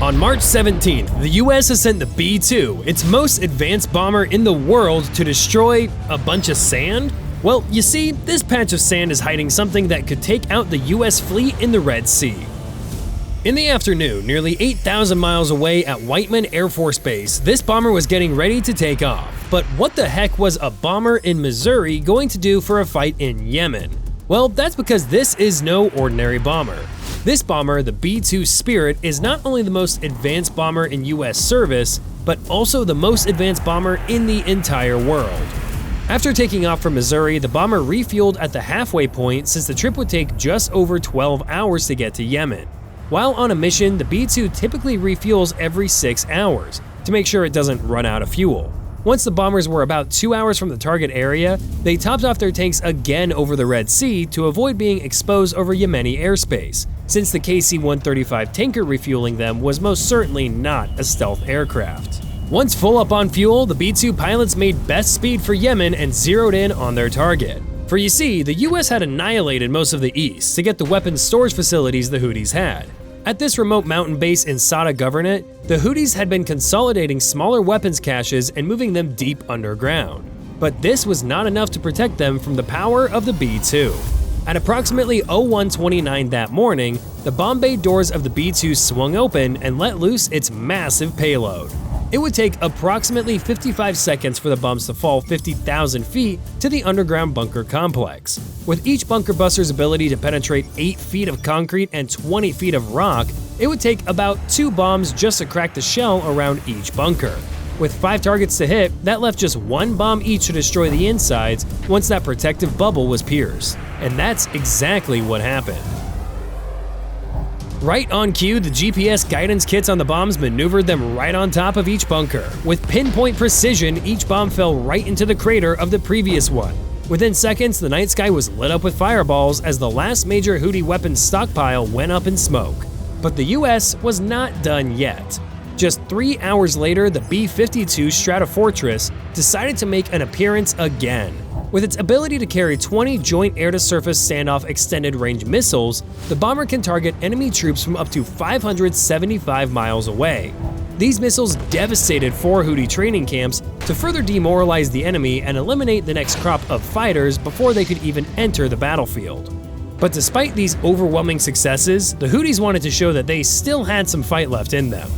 On March 17th, the US has sent the B-2, its most advanced bomber in the world, to destroy a bunch of sand? Well, you see, this patch of sand is hiding something that could take out the US fleet in the Red Sea. In the afternoon, nearly 8,000 miles away at Whiteman Air Force Base, this bomber was getting ready to take off. But what the heck was a bomber in Missouri going to do for a fight in Yemen? Well, that's because this is no ordinary bomber. This bomber, the B-2 Spirit, is not only the most advanced bomber in US service, but also the most advanced bomber in the entire world. After taking off from Missouri, the bomber refueled at the halfway point since the trip would take just over 12 hours to get to Yemen. While on a mission, the B-2 typically refuels every 6 hours to make sure it doesn't run out of fuel. Once the bombers were about 2 hours from the target area, they topped off their tanks again over the Red Sea to avoid being exposed over Yemeni airspace, since the KC-135 tanker refueling them was most certainly not a stealth aircraft. Once full up on fuel, the B-2 pilots made best speed for Yemen and zeroed in on their target. For you see, the US had annihilated most of the east to get the weapons storage facilities the Houthis had. At this remote mountain base in Sada Governorate, the Houthis had been consolidating smaller weapons caches and moving them deep underground. But this was not enough to protect them from the power of the B-2. At approximately 01:29 that morning, the bomb bay doors of the B-2 swung open and let loose its massive payload. It would take approximately 55 seconds for the bombs to fall 50,000 feet to the underground bunker complex. With each bunker buster's ability to penetrate 8 feet of concrete and 20 feet of rock, it would take about 2 bombs just to crack the shell around each bunker. With 5 targets to hit, that left just 1 bomb each to destroy the insides once that protective bubble was pierced. And that's exactly what happened. Right on cue, the GPS guidance kits on the bombs maneuvered them right on top of each bunker. With pinpoint precision, each bomb fell right into the crater of the previous one. Within seconds, the night sky was lit up with fireballs as the last major Houthi weapons stockpile went up in smoke. But the US was not done yet. Just 3 hours later, the B-52 Stratofortress decided to make an appearance again. With its ability to carry 20 Joint Air-to-Surface Standoff Extended Range missiles, the bomber can target enemy troops from up to 575 miles away. These missiles devastated 4 Houthi training camps to further demoralize the enemy and eliminate the next crop of fighters before they could even enter the battlefield. But despite these overwhelming successes, the Houthis wanted to show that they still had some fight left in them.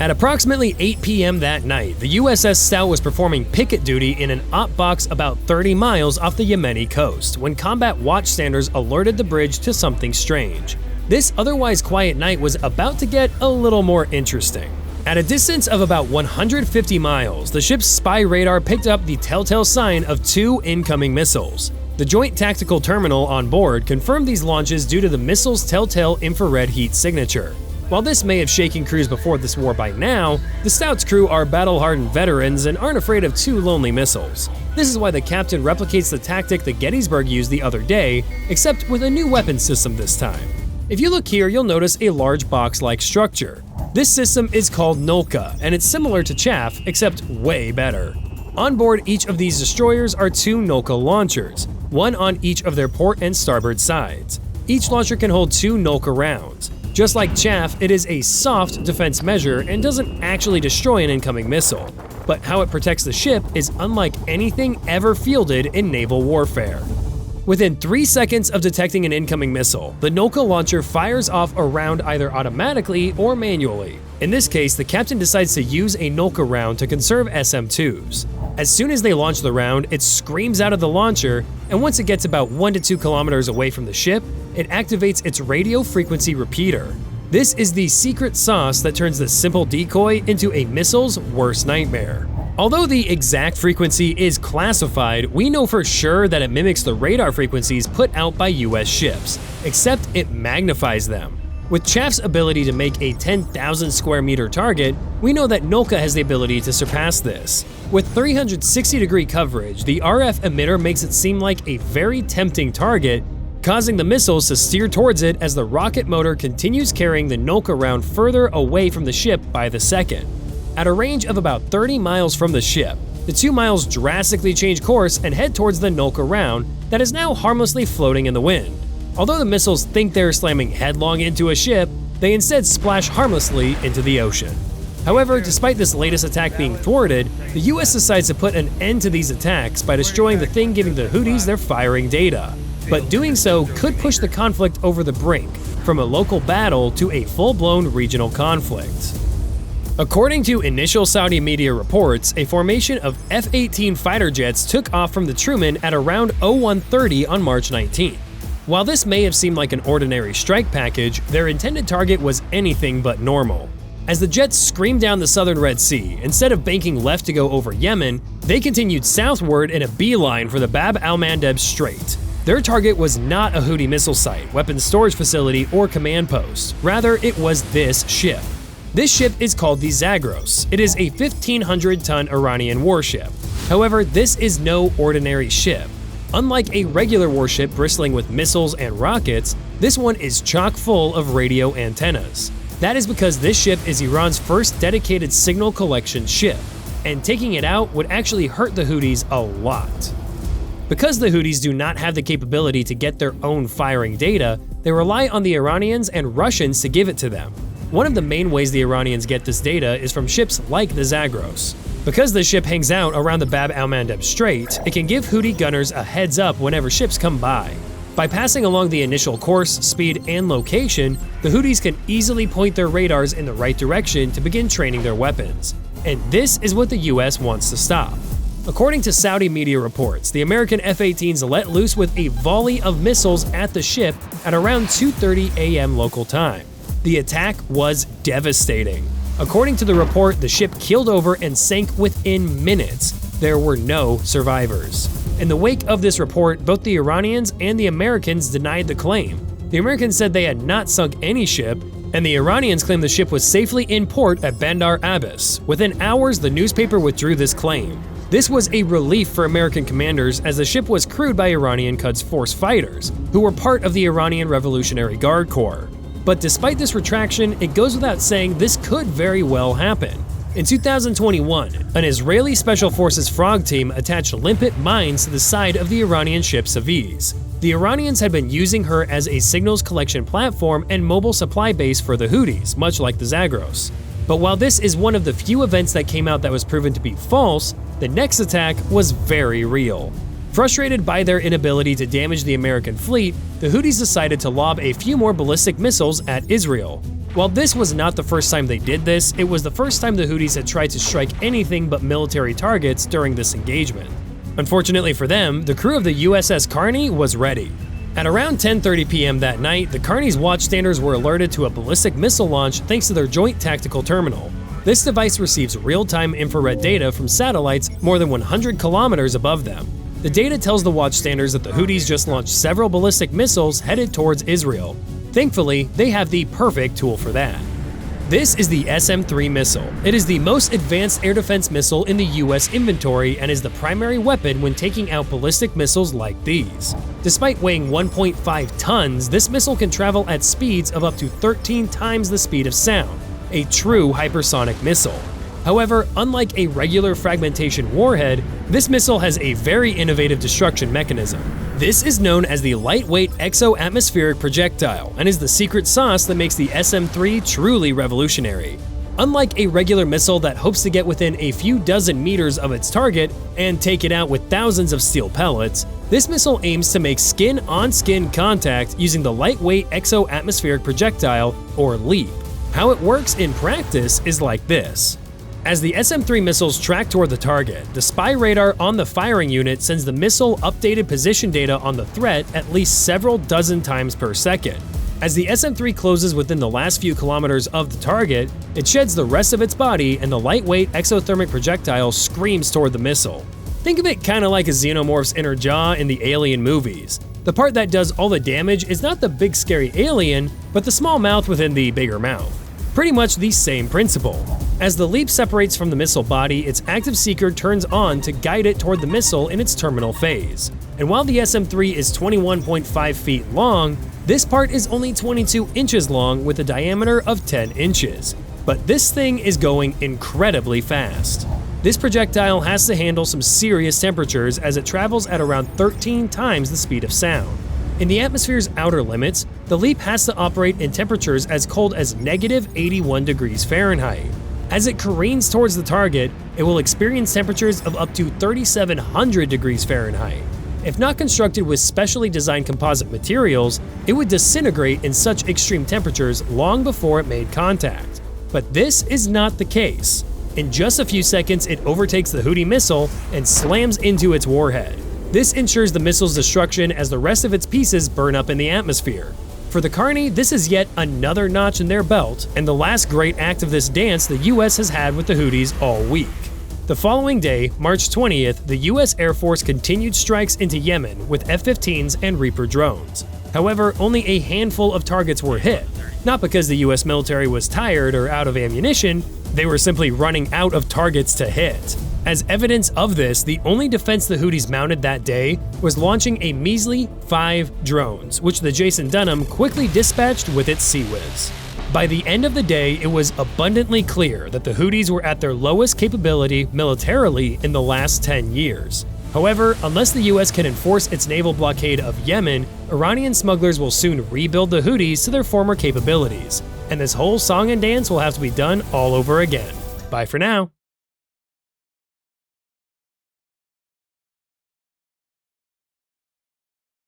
At approximately 8 p.m. that night, the USS Stout was performing picket duty in an op box about 30 miles off the Yemeni coast when combat watchstanders alerted the bridge to something strange. This otherwise quiet night was about to get a little more interesting. At a distance of about 150 miles, the ship's spy radar picked up the telltale sign of 2 incoming missiles. The Joint Tactical Terminal on board confirmed these launches due to the missile's telltale infrared heat signature. While this may have shaken crews before this war by now, the Stout's crew are battle-hardened veterans and aren't afraid of 2 lonely missiles. This is why the captain replicates the tactic that Gettysburg used the other day, except with a new weapon system this time. If you look here, you'll notice a large box-like structure. This system is called Nolka, and it's similar to Chaff, except way better. On board each of these destroyers are 2 Nolka launchers, one on each of their port and starboard sides. Each launcher can hold 2 Nolka rounds. Just like Chaff, it is a soft defense measure and doesn't actually destroy an incoming missile. But how it protects the ship is unlike anything ever fielded in naval warfare. Within 3 seconds of detecting an incoming missile, the Nolka launcher fires off a round either automatically or manually. In this case, the captain decides to use a Nolka round to conserve SM-2s. As soon as they launch the round, it screams out of the launcher, and once it gets about 1 to 2 kilometers away from the ship, it activates its radio frequency repeater. This is the secret sauce that turns the simple decoy into a missile's worst nightmare. Although the exact frequency is classified, we know for sure that it mimics the radar frequencies put out by US ships, except it magnifies them. With Chaff's ability to make a 10,000 square meter target, we know that Nolka has the ability to surpass this. With 360-degree coverage, the RF emitter makes it seem like a very tempting target, causing the missiles to steer towards it as the rocket motor continues carrying the Nolka round further away from the ship by the second. At a range of about 30 miles from the ship, the 2 miles drastically change course and head towards the Nolka round that is now harmlessly floating in the wind. Although the missiles think they're slamming headlong into a ship, They instead splash harmlessly into the ocean. However, despite this latest attack being thwarted, the US decides to put an end to these attacks by destroying the thing giving the Houthis their firing data. But doing so could push the conflict over the brink, from a local battle to a full-blown regional conflict. According to initial Saudi media reports, a formation of F-18 fighter jets took off from the Truman at around 0130 on March 19. While this may have seemed like an ordinary strike package, their intended target was anything but normal. As the jets screamed down the southern Red Sea, instead of banking left to go over Yemen, they continued southward in a beeline for the Bab al-Mandeb Strait. Their target was not a Houthi missile site, weapons storage facility, or command post. Rather, it was this ship. This ship is called the Zagros. It is a 1,500-ton Iranian warship. However, this is no ordinary ship. Unlike a regular warship bristling with missiles and rockets, this one is chock full of radio antennas. That is because this ship is Iran's first dedicated signal collection ship, and taking it out would actually hurt the Houthis a lot. Because the Houthis do not have the capability to get their own firing data, they rely on the Iranians and Russians to give it to them. One of the main ways the Iranians get this data is from ships like the Zagros. Because the ship hangs out around the Bab al-Mandeb Strait, it can give Houthi gunners a heads up whenever ships come by. By passing along the initial course, speed, and location, the Houthis can easily point their radars in the right direction to begin training their weapons. And this is what the US wants to stop. According to Saudi media reports, the American F-18s let loose with a volley of missiles at the ship at around 2:30 a.m. local time. The attack was devastating. According to the report, the ship keeled over and sank within minutes. There were no survivors. In the wake of this report, both the Iranians and the Americans denied the claim. The Americans said they had not sunk any ship, and the Iranians claimed the ship was safely in port at Bandar Abbas. Within hours, the newspaper withdrew this claim. This was a relief for American commanders, as the ship was crewed by Iranian Quds Force fighters, who were part of the Iranian Revolutionary Guard Corps. But despite this retraction, it goes without saying this could very well happen. In 2021, an Israeli Special Forces frog team attached limpet mines to the side of the Iranian ship Houthis. The Iranians had been using her as a signals collection platform and mobile supply base for the Houthis, much like the Zagros. But while this is one of the few events that came out that was proven to be false, the next attack was very real. Frustrated by their inability to damage the American fleet, the Houthis decided to lob a few more ballistic missiles at Israel. While this was not the first time they did this, it was the first time the Houthis had tried to strike anything but military targets during this engagement. Unfortunately for them, the crew of the USS Carney was ready. At around 10:30 p.m. that night, the Carney's watchstanders were alerted to a ballistic missile launch thanks to their Joint Tactical Terminal. This device receives real-time infrared data from satellites more than 100 kilometers above them. The data tells the watchstanders that the Houthis just launched several ballistic missiles headed towards Israel. Thankfully, they have the perfect tool for that. This is the SM-3 missile. It is the most advanced air defense missile in the US inventory and is the primary weapon when taking out ballistic missiles like these. Despite weighing 1.5 tons, this missile can travel at speeds of up to 13 times the speed of sound, a true hypersonic missile. However, unlike a regular fragmentation warhead, this missile has a very innovative destruction mechanism. This is known as the lightweight exo-atmospheric projectile and is the secret sauce that makes the SM-3 truly revolutionary. Unlike a regular missile that hopes to get within a few dozen meters of its target and take it out with thousands of steel pellets, this missile aims to make skin-on-skin contact using the lightweight exo-atmospheric projectile, or LEAP. How it works in practice is like this. As the SM-3 missiles track toward the target, the spy radar on the firing unit sends the missile updated position data on the threat at least several dozen times per second. As the SM-3 closes within the last few kilometers of the target, it sheds the rest of its body and the lightweight exothermic projectile screams toward the missile. Think of it kinda like a xenomorph's inner jaw in the Alien movies. The part that does all the damage is not the big scary alien, but the small mouth within the bigger mouth. Pretty much the same principle. As the LEAP separates from the missile body, its active seeker turns on to guide it toward the missile in its terminal phase. And while the SM-3 is 21.5 feet long, this part is only 22 inches long with a diameter of 10 inches. But this thing is going incredibly fast. This projectile has to handle some serious temperatures as it travels at around 13 times the speed of sound. In the atmosphere's outer limits, the LEAP has to operate in temperatures as cold as -81 degrees Fahrenheit. As it careens towards the target, it will experience temperatures of up to 3,700 degrees Fahrenheit. If not constructed with specially designed composite materials, it would disintegrate in such extreme temperatures long before it made contact. But this is not the case. In just a few seconds, it overtakes the Houthi missile and slams into its warhead. This ensures the missile's destruction as the rest of its pieces burn up in the atmosphere. For the Carney, this is yet another notch in their belt, and the last great act of this dance the US has had with the Houthis all week. The following day, March 20th, the US Air Force continued strikes into Yemen with F-15s and Reaper drones. However, only a handful of targets were hit, not because the US military was tired or out of ammunition, they were simply running out of targets to hit. As evidence of this, the only defense the Houthis mounted that day was launching a measly 5 drones, which the Jason Dunham quickly dispatched with its Sea Whiz. By the end of the day, it was abundantly clear that the Houthis were at their lowest capability militarily in the last 10 years. However, unless the US can enforce its naval blockade of Yemen, Iranian smugglers will soon rebuild the Houthis to their former capabilities, and this whole song and dance will have to be done all over again. Bye for now.